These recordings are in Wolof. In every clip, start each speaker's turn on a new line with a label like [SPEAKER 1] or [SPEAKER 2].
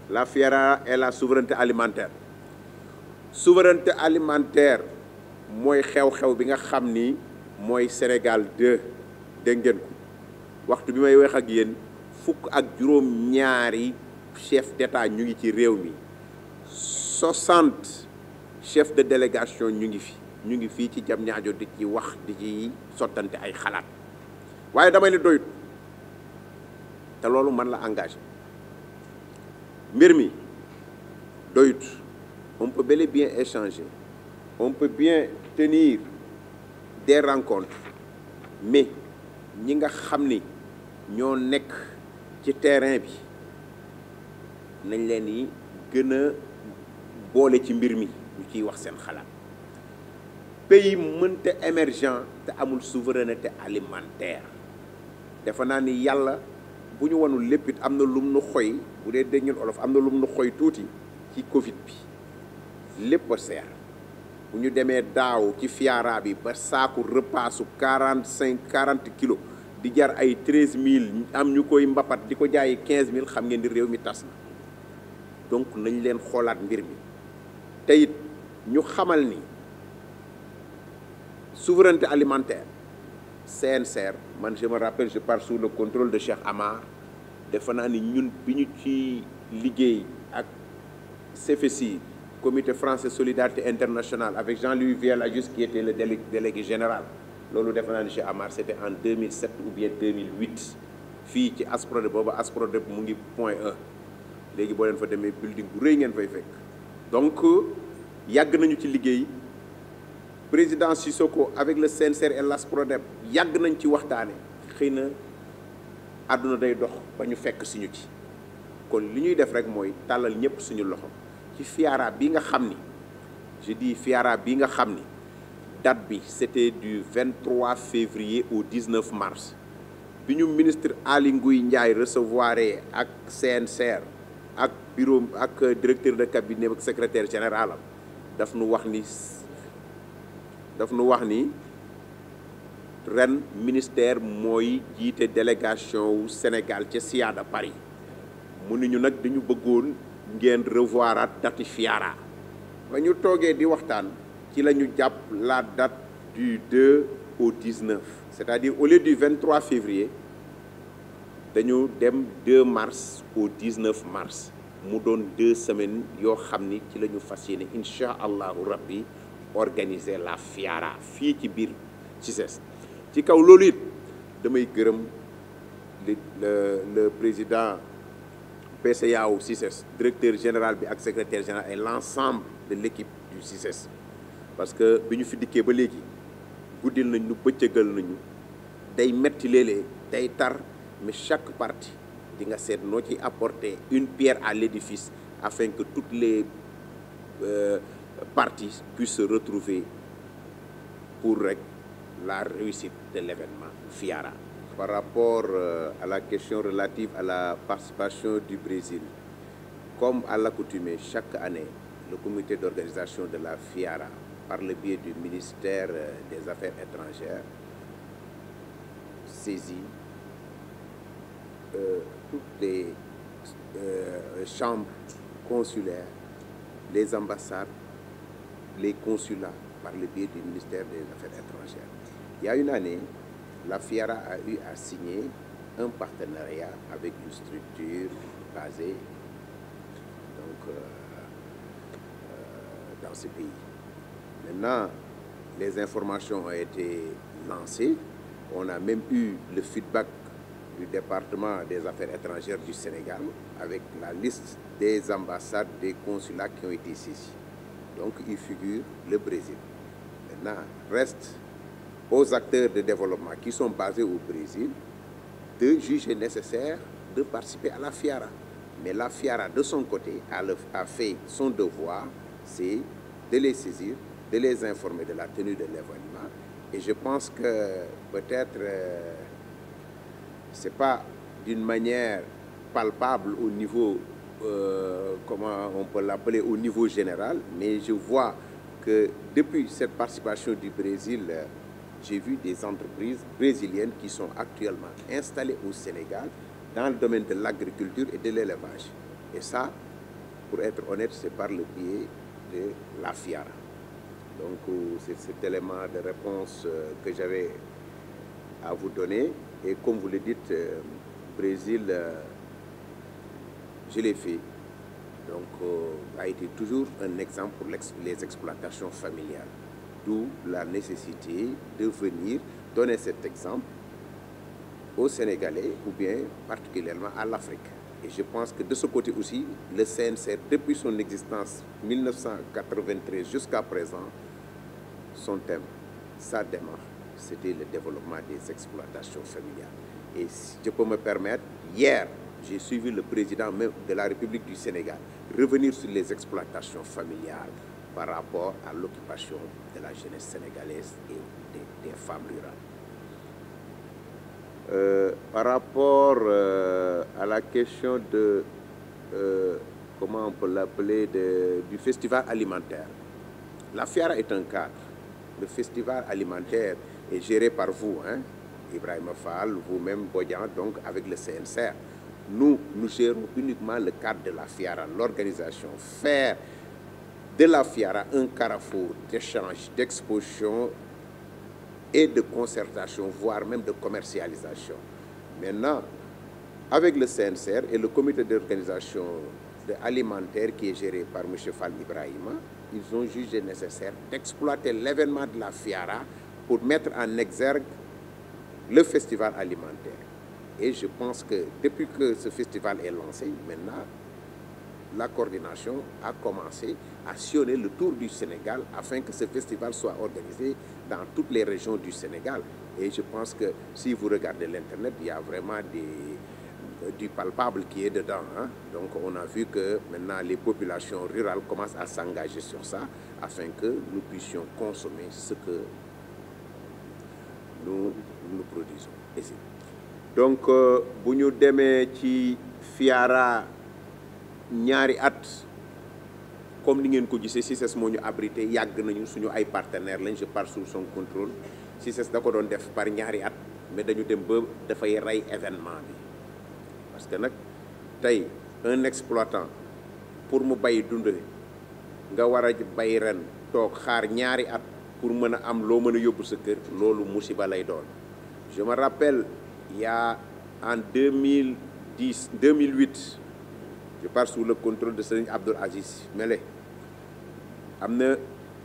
[SPEAKER 1] la FIARA et la souveraineté alimentaire. Souveraineté alimentaire mooy xew-xew bi nga xam ni mooy Sénégal 2 dégg ngeen ko waxtu bi may wax ak yéen fukk ak juróom-ñaari chef d'État ñu ngi ci réew mi 60 chefs de délégation ñu ngi fii ci Diamniadio di ci wax di ci sottante ay xalaat waaye damay ne doyut te loolu man la engagé mbir mi doyut. On peut bel et bien échanger, on peut bien tenir des rencontres, mais ñi nga xam ni ñoo nekk ci terrain bi nañ leen di gën a boole ci mbir mi ñu ciy wax seen xalaat. Pays mënta émergent te amul souveraineté alimentaire defe naa ni yàlla bu ñu wanul lépp it am na lum nu xoy bu dee dégg ngeen olof am na lum nu xoy tuuti ci Covid bi. lépp a seer bu ñu demee daaw ci FIARA bi ba saaku repaasu 40 kilos di jar ay 13000 am ñu koy mbapat di ko jaayi 15000 xam ngeen di réew mi tas na donc nañ leen xoolaat mbir mi te it ñu xamal ni souveraineté alimentaire CNCR man je me rappelle je pars sous le contrôle de Cheikh Amar defe naa ni ñun bi ñu ci liggéey ak CFSI Comité français solidarité internationale avec Jean-Louis Vielle-Agius qui était le délégué général loolu defe naa ni Cheikh Amar c'était en 2007 ou bien 2008 fii ci ASPRODEP booba ASPRODEP mu ngi point 1 léegi boo leen fa demee building bu rëy ngeen fay fekk donc yàgg nañu ci liggéey président Sissoko avec le CNCR et l'ASPRODEP yàgg nañ ci waxtaane xëy na àdduna day dox ba ñu fekk suñu ci kon li ñuy def rek mooy tàllal ñëpp suñu loxo ci FIARA bi nga xam ni je dis FIARA bi nga xam ni date bi c'était du 23 février au 19 mars bi ñu ministre Aly Ngouille Ndiaye recevoir ak CNCR ak bureau ak directeur de cabinet ak secrétaire général am daf nu wax ni ren ministère mooy jiite délégation wu Sénégal ca SIADA Paris mu ni ñu nag dañu bëggoon ngeen revoiraat date FIARA ba ñu toogee di waxtaan ci la ñu jàpp la date du 2 au 19 c'est-à-dire au lieu du 23 février dañu dem 2 mars au 19 mars mu doon 2 semaines yoo xam ni ci la ñu fas yéene incha allahu rabbi organiser la FIARA fii ci biir CICES ci kaw loolu it damay gërëm le président PCA wu CICES directeur général bi ak secrétaire général et l'ensemble de l'équipe du CICES parce que bi ñu fi dikkee ba léegi guddil nañ ñu bëccëgal nañu day metti léeg-léeg day tar mais chaque partie di nga seet noo ci apporter une pierre à l'édifice afin que toutes les parties puissent se retrouver pour rek la réussite de l'événement FIARA. Par rapport à la question relative à la participation du Brésil, comme à l'accoutumée, chaque année, le comité d'organisation de la FIARA, par le biais du ministère des Affaires étrangères, saisit toutes les chambres consulaires, les ambassades, les consulats, par le biais du ministère des Affaires étrangères. Il y a une année, la FIARA a eu à signer un partenariat avec une structure basée dans ce pays. Maintenant, les informations ont été lancées. On a même eu le feedback du département des Affaires étrangères du Sénégal avec la liste des ambassades, des consulats qui ont été saisis. Donc, il figure le Brésil. Maintenant, reste aux acteurs de développement qui sont basés au Brésil de juger nécessaire de participer à la FIARA. Mais la FIARA, de son côté, a fait son devoir, c'est de les saisir, de les informer de la tenue de l'événement. Et je pense que peut-être, c'est pas d'une manière palpable au niveau, comment on peut l'appeler, au niveau général, mais je vois que depuis cette participation du Brésil, j'ai vu des entreprises brésiliennes qui sont actuellement installées au Sénégal dans le domaine de l'agriculture et de l'élevage. Et ça, pour être honnête, c'est par le biais de la FIARA. Donc c'est cet élément de réponse que j'avais à vous donner. Et comme vous le dites, Brésil, je l'ai fait. Donc a été toujours un exemple pour les exploitations familiales. D'où la nécessité de venir donner cet exemple aux Sénégalais ou bien particulièrement à l'Afrique. Et je pense que de ce côté aussi, le CNCR, depuis son existence 1993 jusqu'à présent, son thème, sa démarche, c'était le développement des exploitations familiales. Et si je peux me permettre, hier, j'ai suivi le président même de la République du Sénégal revenir sur les exploitations familiales par rapport à l'occupation de la jeunesse sénégalaise et des femmes rurales. Par rapport à la question de, comment on peut l'appeler, du festival alimentaire, la FIARA est un cadre. Le festival alimentaire est géré par vous, hein, Ibrahima Fall, vous-même, Bodian, donc avec le CNCR. Nous gérons uniquement le cadre de la FIARA, l'organisation. Faire de la FIARA un carrefour d'échange, d'exposition et de concertation, voire même de commercialisation. Maintenant, avec le CNCR et le comité d'organisation alimentaire qui est géré par M. Fall Ibrahima, ils ont jugé nécessaire d'exploiter l'événement de la FIARA pour mettre en exergue le festival alimentaire. Et je pense que depuis que ce festival est lancé, maintenant, la coordination a commencé à sillonner le tour du Sénégal afin que ce festival soit organisé dans toutes les régions du Sénégal. Et je pense que si vous regardez l'Internet, il y a vraiment du palpable qui est dedans, hein. Donc on a vu que maintenant les populations rurales commencent à s'engager sur ça afin que nous puissions consommer ce que nous produisons ici. Donc bu ñu demee ci FIARA ñaari at comme ni ngeen ko gisee CICES moo ñu abrité yàgg nañu suñu ay partenaires lañ, je parle sous son contrôle. CICES da ko doon def par ñaari at mais dañu dem ba dafay rey événement bi parce que nag tey un exploitant pour mu bay dund nga war a bay ren toog xaar ñaari at pour mën a am loo mën a yóbbu sa kër, loolu musiba lay doon. Je me rappelle il y a en 2008, je parle sous le contrôle de Serigne Abdoul Aziz Mele, am na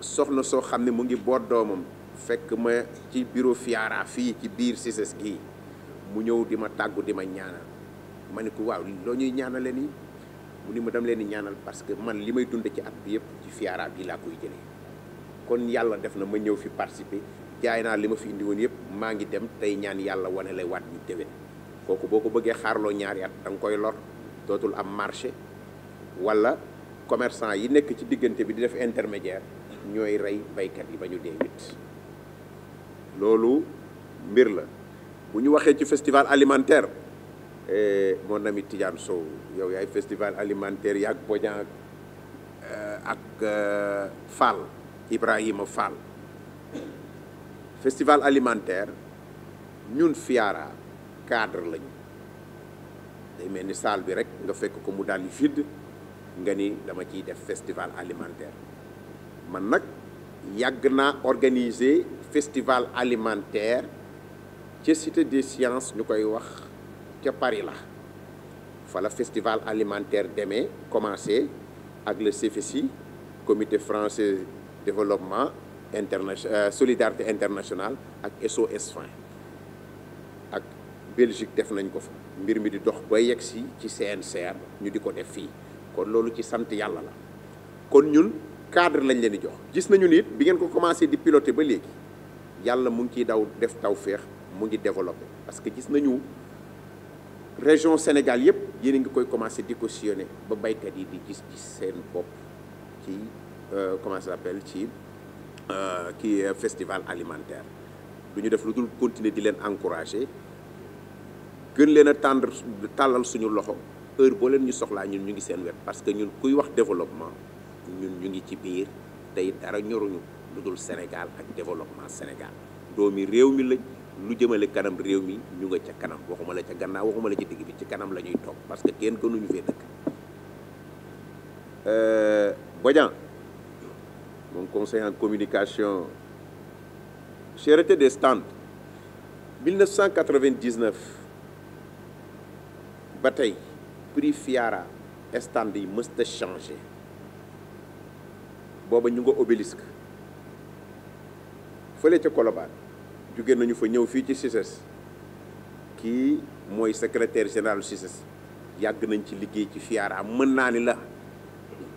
[SPEAKER 1] soxna soo xam ne mu ngi boot doomam fekk ma ci bureau FIARA fii ci biir CICES gii mu ñëw di ma tàggu di ma ñaanal. Ma ne ko waaw loo ñuy ñaanale nii mu ni ma dem leen di ñaanal parce que man li may dunde ci at bi yëpp ci FIARA bii laa koy jëlee kon yàlla def na ma ñëw fi participer jaay naa li ma fi indi woon yëpp maa ngi dem tey ñaan yàlla wane lay waat ñu déwén. Kooku boo ko bëggee xaarloo ñaari at da nga koy lor, dootul am marché wala commerçant yi nekk ci diggante bi di def intermédiaire ñooy rey baykat yi ba ñu dee wit. Loolu mbir la. Bu ñu waxee ci festival alimentaire, mon ami Tidiane Sow yow yaay festival alimentaire yaak Bodian ak Fall Ibrahima Fall. Festival alimentaire ñun FIARA cadre lañu, day mel ni salle bi rek nga fekk ko mu daal di vide nga ni dama ciy def festival alimentaire. Man nag yàgg naa organiser festival alimentaire ca Cité des Sciences ñu koy wax ca Paris la fa la festival alimentaire demee commencé ak le CFSI, comité français développement solidarité internationale ak SOS Fin ak Belgique def nañ ko fa. Mbir mi di dox ba yegg si ci CNCR ñu di ko def fii kon loolu ci sant yàlla la. Kon ñun cadre lañ leen di jox. Gis nañu nit bi ngeen ko commencé di piloter ba léegi yàlla mu ngi ciy daw def tawféex mu ngi développé parce que gis nañu région Sénégal yëpp yéen a ngi koy commencé di ko sillonné ba baykat yi di gis seen bopp ci comment ça s'appelle ci kii festival alimentaire. Du ñu def lu dul continuer di leen encourager gën leen a tàllal suñu loxo heure boo leen ñu soxlaa ñun ñu ngi seen wet parce que ñun kuy wax développement ñun ñu ngi ci biir tey dara ñoruñu lu dul Sénégal ak développement Sénégal. Doomi réew mi lañ, lu jëmale kanam réew mi ñu nga ca kanam, waxuma la ca gannaaw waxuma la ci digg bi, ci kanam la ñuy toog parce que kenn gënuñu fee dëkk. Bodian, mon conseiller en communication, cherté des stands 1999 ba tey prix Fiara stand yi mësta changé booba ñu nga obélisque fële ca Colobane jóge nañu fa ñëw fii ci CICES kii mooy secrétaire général CICES yàgg nañ ci liggéey ci Fiara mën naa ni la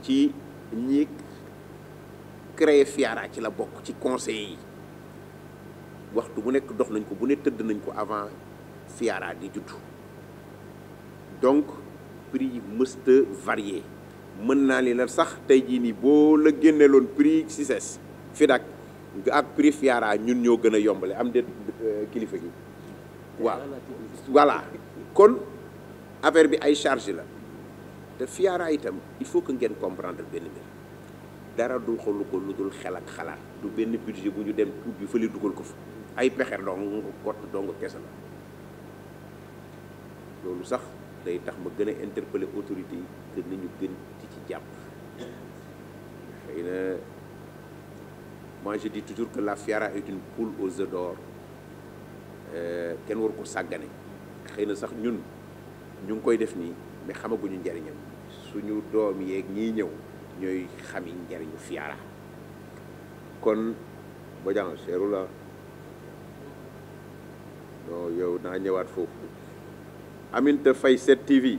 [SPEAKER 1] ci ñi créé Fiara ci la bokk ci conseil yi waxtu bu nekk dox nañ ko bu ne tëdd nañ ko avant Fiara di juddu donc prix yi mësta varié mën naa ni la sax tey jii nii boo la génneeloon prix CICES FIDAK ak prix Fiara ñun ñoo gën a yombale am déet kilifa gi waaw voilà kon affaire bi ay charge la te Fiara itam il faut que ngeen comprendre benn mbir dara dul xolu ko lu dul xel ak xalaat du benn budget bu ñu dem ubbi fële dugal ko fa ay pexe dong kott dong kese la loolu sax day tax ma gën a interpeller autorités yi que nañu gën ci jàpp xëy na moi je dis toujours que la Fiara est une poule aux œufs d'or kenn war ko sàggane xëy na sax ñun ñu ngi koy def nii mais xamaguñu njariñam suñu doom yeeg ñii ñëw ñooy xami njariñu Fiara kon Bodian seeru la non yow naa ñëwaat foofu Aminta Faye 7TV